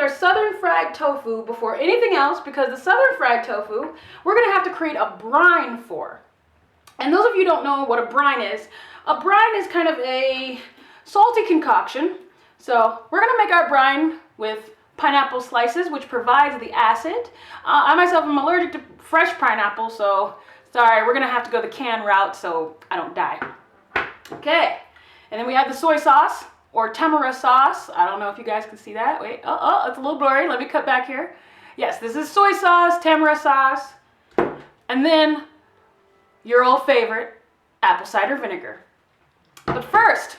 our southern fried tofu before anything else, because the southern fried tofu, we're gonna have to create a brine for. And those of you who don't know what a brine is kind of a salty concoction. So we're gonna make our brine with pineapple slices, which provides the acid. I myself am allergic to fresh pineapple, so sorry, we're gonna have to go the canned route so I don't die. Okay, and then we have the soy sauce or tamara sauce. I don't know if you guys can see that. Wait, it's a little blurry. Let me cut back here. Yes, this is soy sauce, tamara sauce, and then your old favorite, apple cider vinegar. But first,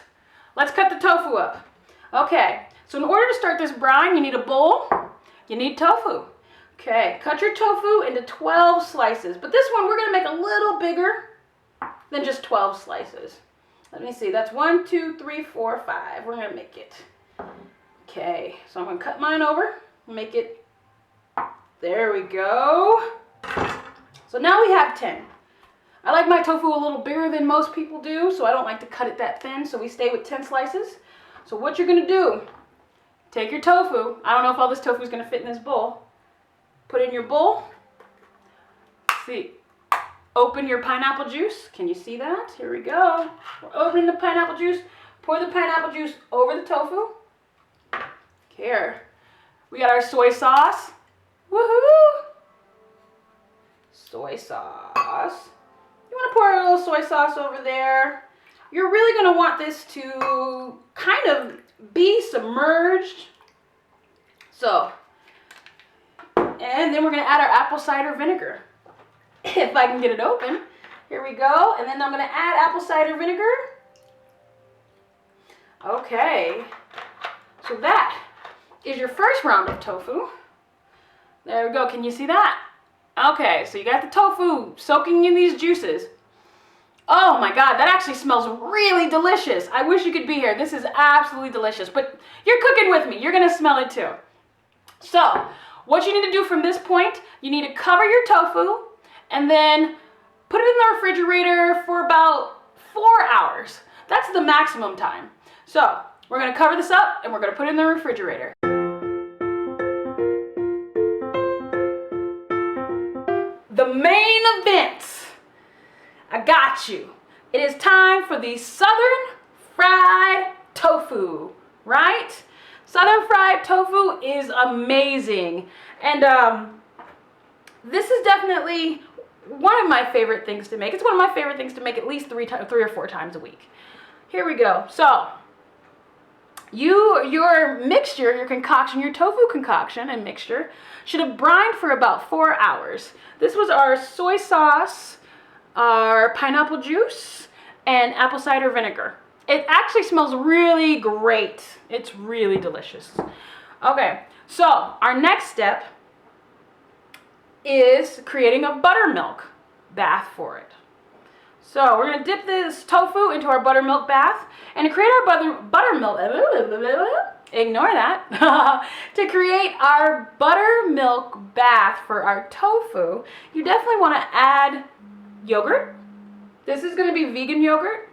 let's cut the tofu up. Okay, so in order to start this brine, you need a bowl, you need tofu. Okay, cut your tofu into 12 slices, but this one we're gonna make a little bigger than just 12 slices. Let me see, that's 1, 2, 3, 4, 5. We're gonna make it. Okay, so I'm gonna cut mine over, make it, there we go. So now we have 10. I like my tofu a little bigger than most people do, so I don't like to cut it that thin, so we stay with 10 slices. So what you're gonna do, take your tofu. I don't know if all this tofu is gonna fit in this bowl. Put it in your bowl. See, open your pineapple juice. Can you see that? Here we go. We're opening the pineapple juice. Pour the pineapple juice over the tofu. Here, we got our soy sauce. Woohoo! Soy sauce. You want to pour a little soy sauce over there. You're really going to want this to kind of be submerged. So, and then we're going to add our apple cider vinegar. If I can get it open. Here we go. And then I'm going to add apple cider vinegar. Okay. So that is your first round of tofu. There we go. Can you see that? Okay, so you got the tofu soaking in these juices. Oh my God, that actually smells really delicious. I wish you could be here. This is absolutely delicious, but you're cooking with me. You're gonna smell it too. So, what you need to do from this point, you need to cover your tofu and then put it in the refrigerator for about 4 hours. That's the maximum time. So, we're gonna cover this up and we're gonna put it in the refrigerator. The main event. I got you. It is time for the southern fried tofu, right? Southern fried tofu is amazing. And this is definitely one of my favorite things to make. It's one of my favorite things to make at least 3 or 4 times a week. Here we go. So, your mixture, your concoction, your tofu concoction and mixture should have brined for about 4 hours. This was our soy sauce, our pineapple juice, and apple cider vinegar. It actually smells really great. It's really delicious. Okay, so our next step is creating a buttermilk bath for it. So we're going to dip this tofu into our buttermilk bath, and to create our buttermilk, ignore that, to create our buttermilk bath for our tofu, you definitely want to add yogurt. This is going to be vegan yogurt.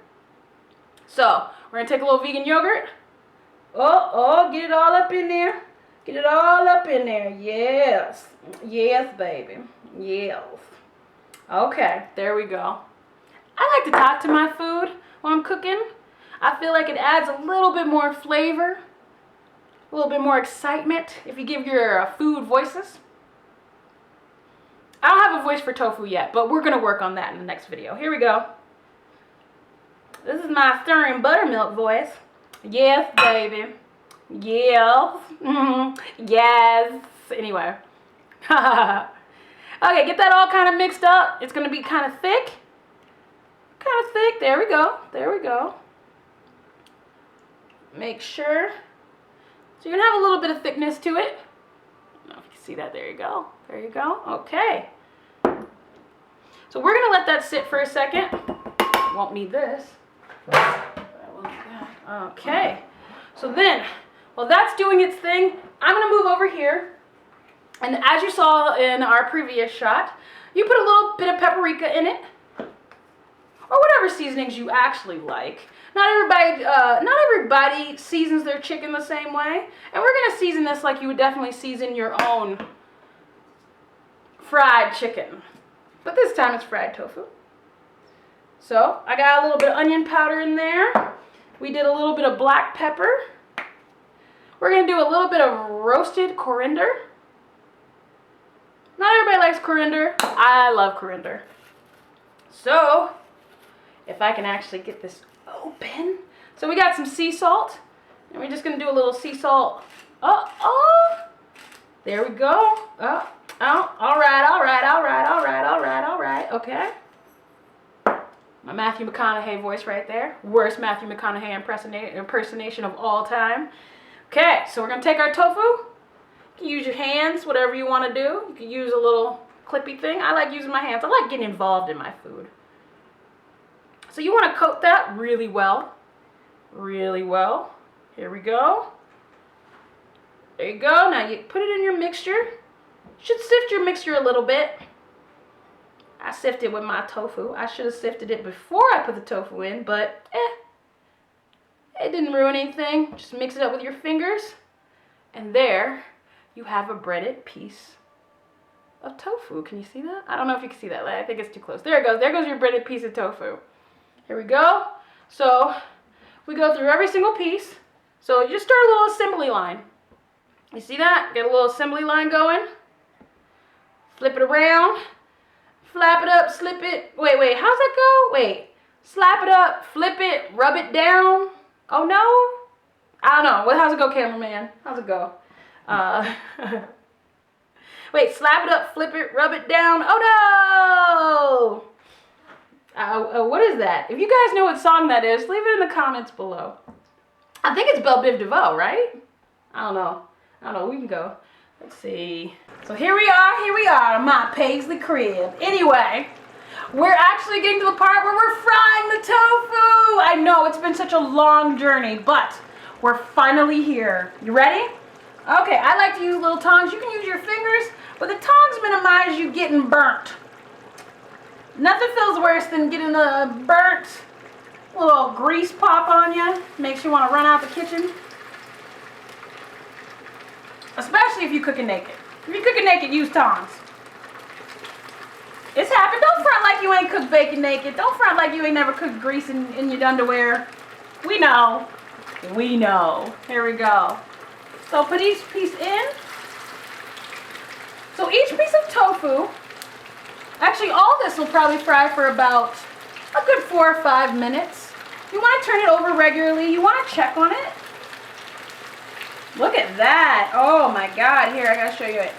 So we're going to take a little vegan yogurt. Get it all up in there. Get it all up in there. Yes. Yes, baby. Yes. Okay, there we go. I like to talk to my food when I'm cooking. I feel like it adds a little bit more flavor, a little bit more excitement if you give your food voices. I don't have a voice for tofu yet, but we're going to work on that in the next video. Here we go. This is my stirring buttermilk voice. Yes, baby. Yes. Yes. Anyway. Okay, get that all kind of mixed up. It's going to be kind of thick. Kind of thick. There we go. There we go. Make sure. So you're going to have a little bit of thickness to it. I don't know if you can see that. There you go. There you go. Okay. So we're going to let that sit for a second. Won't need this. Okay. So then, while that's doing its thing, I'm going to move over here. And as you saw in our previous shot, you put a little bit of paprika in it. or whatever seasonings you actually like. Not everybody seasons their chicken the same way, and we're gonna season this like you would definitely season your own fried chicken, but this time it's fried tofu. So I got a little bit of onion powder in there. We did a little bit of black pepper. We're gonna do a little bit of roasted coriander. Not everybody likes coriander. I love coriander. So if I can actually get this open. So we got some sea salt, and we're just gonna do a little sea salt. Oh, there we go. Oh, all right. Okay. My Matthew McConaughey voice right there. Worst Matthew McConaughey impersonation of all time. Okay, so we're gonna take our tofu. You can use your hands, whatever you want to do. You can use a little clippy thing. I like using my hands. I like getting involved in my food. So you want to coat that really well. Really well. Here we go. There you go. Now you put it in your mixture. You should sift your mixture a little bit. I sifted with my tofu. I should have sifted it before I put the tofu in, but it didn't ruin anything. Just mix it up with your fingers. And there you have a breaded piece of tofu. Can you see that? I don't know if you can see that. I think it's too close. There it goes. There goes your breaded piece of tofu. Here we go. So we go through every single piece. So you just start a little assembly line. You see that? Get a little assembly line going. Flip it around. Flap it up, slip it. Wait, how's that go? Wait. Slap it up, flip it, rub it down. Oh no? I don't know. How's it go, cameraman? How's it go? Wait, slap it up, flip it, rub it down. Oh no! What is that? If you guys know what song that is, leave it in the comments below. I think it's Belle Biv DeVoe, right? I don't know. We can go. Let's see. So here we are, my Paisley crib. Anyway, we're actually getting to the part where we're frying the tofu. I know, it's been such a long journey, but we're finally here. You ready? Okay, I like to use little tongs. You can use your fingers, but the tongs minimize you getting burnt. Nothing feels worse than getting a burnt little grease pop on you. Makes you want to run out the kitchen. Especially if you're cooking naked. If you're cooking naked, use tongs. It's happened. Don't front like you ain't cooked bacon naked. Don't front like you ain't never cooked grease in your underwear. We know. We know. Here we go. So put each piece in. So each piece of tofu, actually all this will probably fry for about a good 4 or 5 minutes. You want to turn it over regularly. You want to check on it. Look at that. Oh my God. Here, I gotta show you it.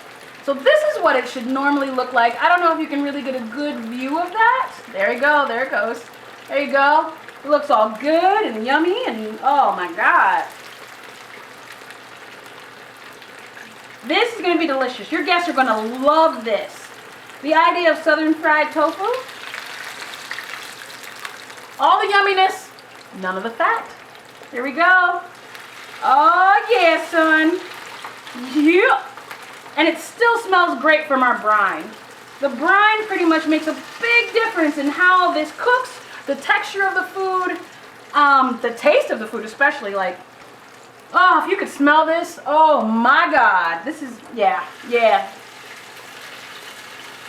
So this is what it should normally look like. I don't know if you can really get a good view of that. There you go. There it goes. There you go. It looks all good and yummy and oh my God. This is gonna be delicious. Your guests are gonna love this. The idea of southern fried tofu. All the yumminess, none of the fat. Here we go. Oh yeah, son. Yeah. And it still smells great from our brine. The brine pretty much makes a big difference in how this cooks, the texture of the food, the taste of the food especially. Like, oh, if you could smell this, oh my God. This is, yeah.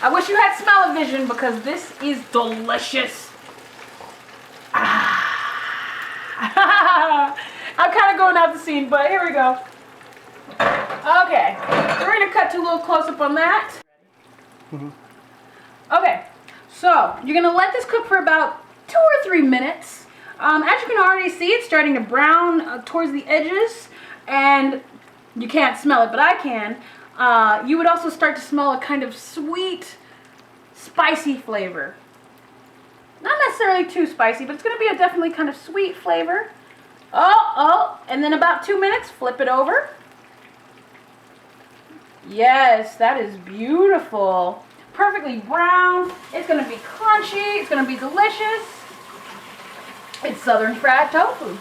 I wish you had smell-o-vision because this is delicious. I'm kind of going out the scene, but here we go. Okay, so we're going to cut to a little close-up on that. Okay, so you're going to let this cook for about 2 or 3 minutes. As you can already see, it's starting to brown towards the edges, and you can't smell it, but I can. You would also start to smell a kind of sweet, spicy flavor. Not necessarily too spicy, but it's going to be a definitely kind of sweet flavor. Oh, and then about 2 minutes, flip it over. Yes, that is beautiful. Perfectly brown. It's going to be crunchy. It's going to be delicious. It's southern fried tofu.